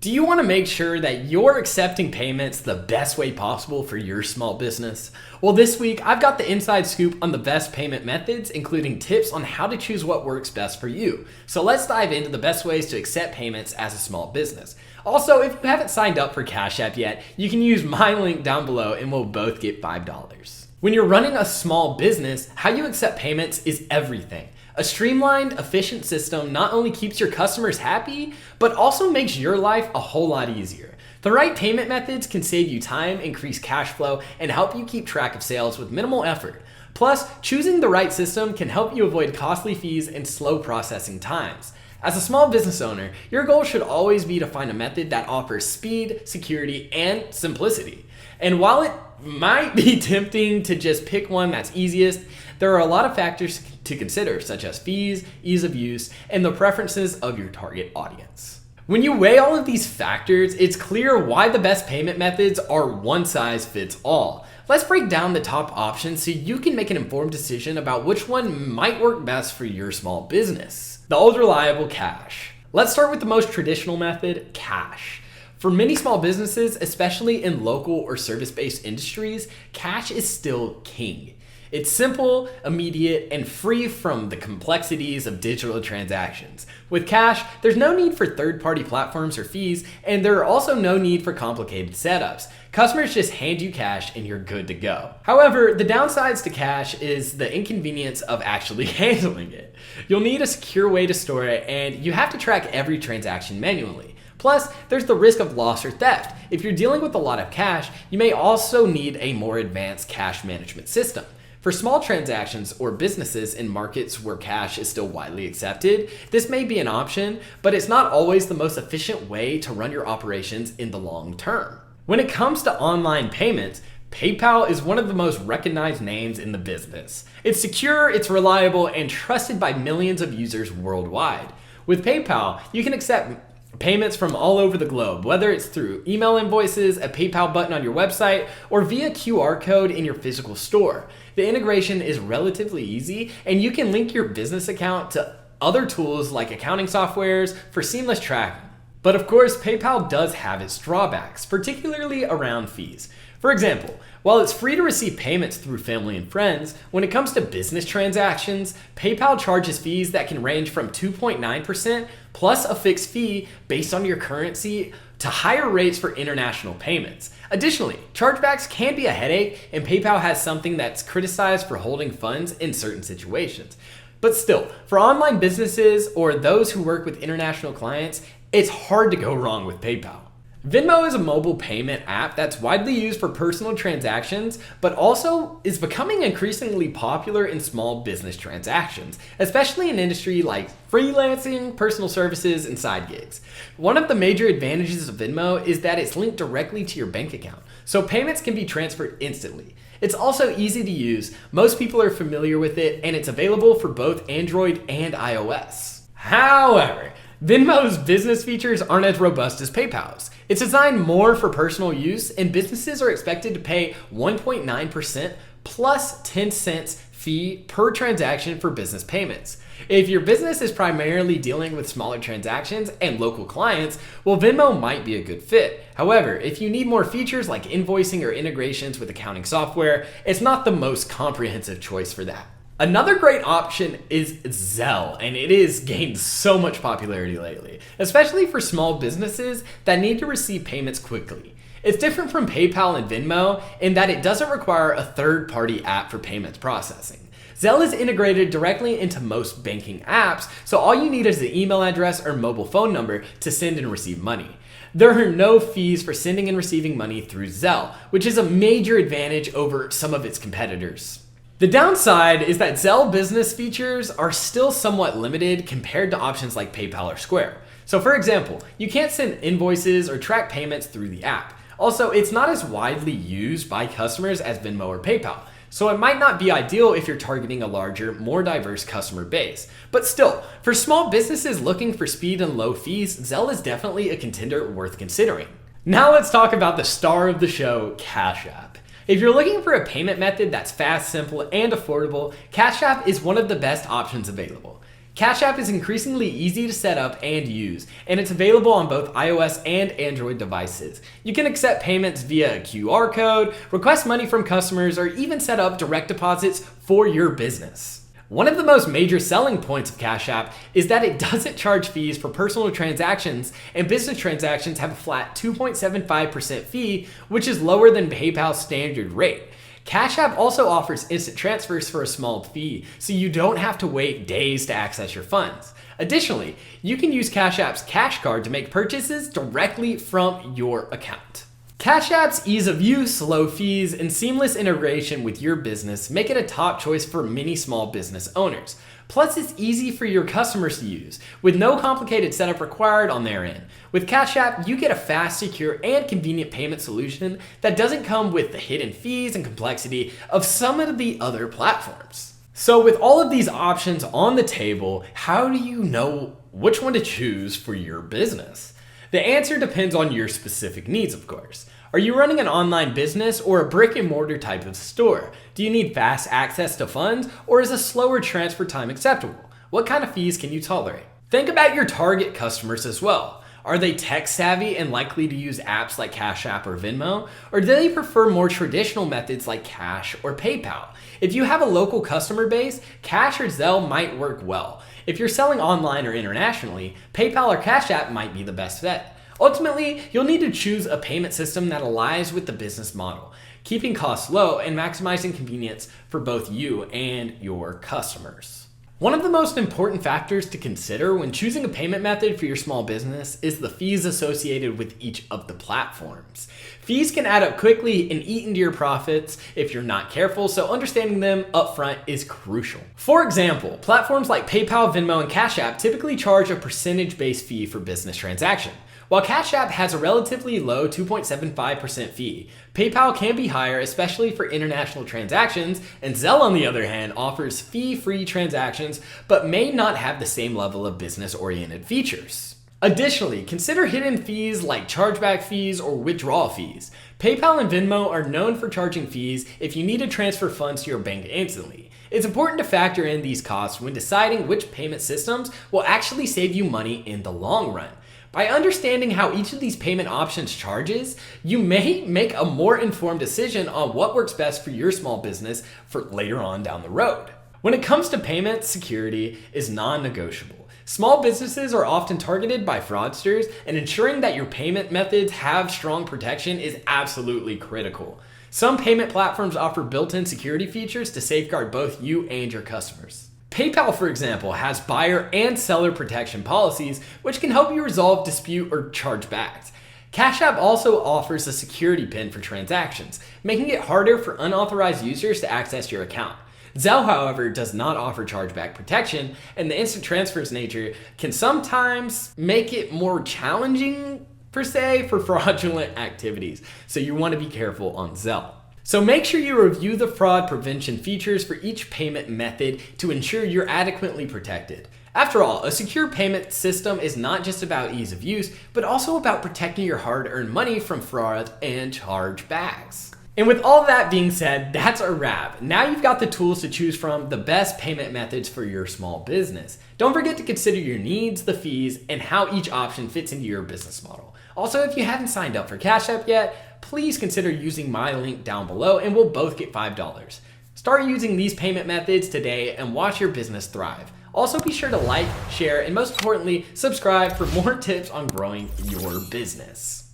Do you want to make sure that you're accepting payments the best way possible for your small business? Well, this week I've got the inside scoop on the best payment methods, including tips on how to choose what works best for you. So let's dive into the best ways to accept payments as a small business. Also, if you haven't signed up for Cash App yet, you can use my link down below and we'll both get $5. When you're running a small business, how you accept payments is everything. A streamlined, efficient system not only keeps your customers happy, but also makes your life a whole lot easier. The right payment methods can save you time, increase cash flow, and help you keep track of sales with minimal effort. Plus, choosing the right system can help you avoid costly fees and slow processing times. As a small business owner, your goal should always be to find a method that offers speed, security, and simplicity. And while it might be tempting to just pick one that's easiest, there are a lot of factors to consider, such as fees, ease of use, and the preferences of your target audience. When you weigh all of these factors, it's clear why the best payment methods are one size fits all. Let's break down the top options so you can make an informed decision about which one might work best for your small business. The old reliable cash. Let's start with the most traditional method, cash. For many small businesses, especially in local or service-based industries, cash is still king. It's simple, immediate, and free from the complexities of digital transactions. With cash, there's no need for third-party platforms or fees, and there are also no need for complicated setups. Customers just hand you cash and you're good to go. However, the downsides to cash is the inconvenience of actually handling it. You'll need a secure way to store it, and you have to track every transaction manually. Plus, there's the risk of loss or theft. If you're dealing with a lot of cash, you may also need a more advanced cash management system. For small transactions or businesses in markets where cash is still widely accepted, this may be an option, but it's not always the most efficient way to run your operations in the long term. When it comes to online payments, PayPal is one of the most recognized names in the business. It's secure, it's reliable, and trusted by millions of users worldwide. With PayPal, you can accept payments from all over the globe, whether it's through email invoices, a PayPal button on your website, or via QR code in your physical store. The integration is relatively easy, and you can link your business account to other tools like accounting softwares for seamless tracking. But of course, PayPal does have its drawbacks, particularly around fees. For example, while it's free to receive payments through family and friends, when it comes to business transactions, PayPal charges fees that can range from 2.9% plus a fixed fee based on your currency to higher rates for international payments. Additionally, chargebacks can be a headache, and PayPal has something that's criticized for holding funds in certain situations. But still, for online businesses or those who work with international clients, it's hard to go wrong with PayPal. Venmo is a mobile payment app that's widely used for personal transactions, but also is becoming increasingly popular in small business transactions, especially in industry like freelancing, personal services, and side gigs. One of the major advantages of Venmo is that it's linked directly to your bank account, so payments can be transferred instantly. It's also easy to use, most people are familiar with it, and it's available for both Android and iOS. However, Venmo's business features aren't as robust as PayPal's. It's designed more for personal use, and businesses are expected to pay 1.9% plus 10 cents fee per transaction for business payments. If your business is primarily dealing with smaller transactions and local clients, well, Venmo might be a good fit. However, if you need more features like invoicing or integrations with accounting software, it's not the most comprehensive choice for that. Another great option is Zelle, and it has gained so much popularity lately, especially for small businesses that need to receive payments quickly. It's different from PayPal and Venmo in that it doesn't require a third-party app for payments processing. Zelle is integrated directly into most banking apps, so all you need is the email address or mobile phone number to send and receive money. There are no fees for sending and receiving money through Zelle, which is a major advantage over some of its competitors. The downside is that Zelle business features are still somewhat limited compared to options like PayPal or Square. So for example, you can't send invoices or track payments through the app. Also, it's not as widely used by customers as Venmo or PayPal, so it might not be ideal if you're targeting a larger, more diverse customer base. But still, for small businesses looking for speed and low fees, Zelle is definitely a contender worth considering. Now let's talk about the star of the show, Cash App. If you're looking for a payment method that's fast, simple, and affordable, Cash App is one of the best options available. Cash App is increasingly easy to set up and use, and it's available on both iOS and Android devices. You can accept payments via a QR code, request money from customers, or even set up direct deposits for your business. One of the most major selling points of Cash App is that it doesn't charge fees for personal transactions, and business transactions have a flat 2.75% fee, which is lower than PayPal's standard rate. Cash App also offers instant transfers for a small fee, so you don't have to wait days to access your funds. Additionally, you can use Cash App's Cash Card to make purchases directly from your account. Cash App's ease of use, low fees, and seamless integration with your business make it a top choice for many small business owners. Plus, it's easy for your customers to use, with no complicated setup required on their end. With Cash App, you get a fast, secure, and convenient payment solution that doesn't come with the hidden fees and complexity of some of the other platforms. So with all of these options on the table, how do you know which one to choose for your business? The answer depends on your specific needs, of course. Are you running an online business or a brick and mortar type of store? Do you need fast access to funds, or is a slower transfer time acceptable? What kind of fees can you tolerate? Think about your target customers as well. Are they tech savvy and likely to use apps like Cash App or Venmo? Or do they prefer more traditional methods like Cash or PayPal? If you have a local customer base, Cash or Zelle might work well. If you're selling online or internationally, PayPal or Cash App might be the best bet. Ultimately, you'll need to choose a payment system that aligns with the business model, keeping costs low and maximizing convenience for both you and your customers. One of the most important factors to consider when choosing a payment method for your small business is the fees associated with each of the platforms. Fees can add up quickly and eat into your profits if you're not careful, so understanding them upfront is crucial. For example, platforms like PayPal, Venmo, and Cash App typically charge a percentage-based fee for business transactions. While Cash App has a relatively low 2.75% fee, PayPal can be higher, especially for international transactions, and Zelle, on the other hand, offers fee-free transactions but may not have the same level of business-oriented features. Additionally, consider hidden fees like chargeback fees or withdrawal fees. PayPal and Venmo are known for charging fees if you need to transfer funds to your bank instantly. It's important to factor in these costs when deciding which payment systems will actually save you money in the long run. By understanding how each of these payment options charges, you may make a more informed decision on what works best for your small business for later on down the road. When it comes to payments, security is non-negotiable. Small businesses are often targeted by fraudsters, and ensuring that your payment methods have strong protection is absolutely critical. Some payment platforms offer built-in security features to safeguard both you and your customers. PayPal, for example, has buyer and seller protection policies, which can help you resolve dispute or chargebacks. Cash App also offers a security PIN for transactions, making it harder for unauthorized users to access your account. Zelle, however, does not offer chargeback protection, and the instant transfers nature can sometimes make it more challenging, per se, for fraudulent activities, so you want to be careful on Zelle. So make sure you review the fraud prevention features for each payment method to ensure you're adequately protected. After all, a secure payment system is not just about ease of use, but also about protecting your hard-earned money from fraud and chargebacks. And with all that being said, that's a wrap. Now you've got the tools to choose from, the best payment methods for your small business. Don't forget to consider your needs, the fees, and how each option fits into your business model. Also, if you haven't signed up for Cash App yet, please consider using my link down below and we'll both get $5. Start using these payment methods today and watch your business thrive. Also, be sure to like, share, and most importantly, subscribe for more tips on growing your business.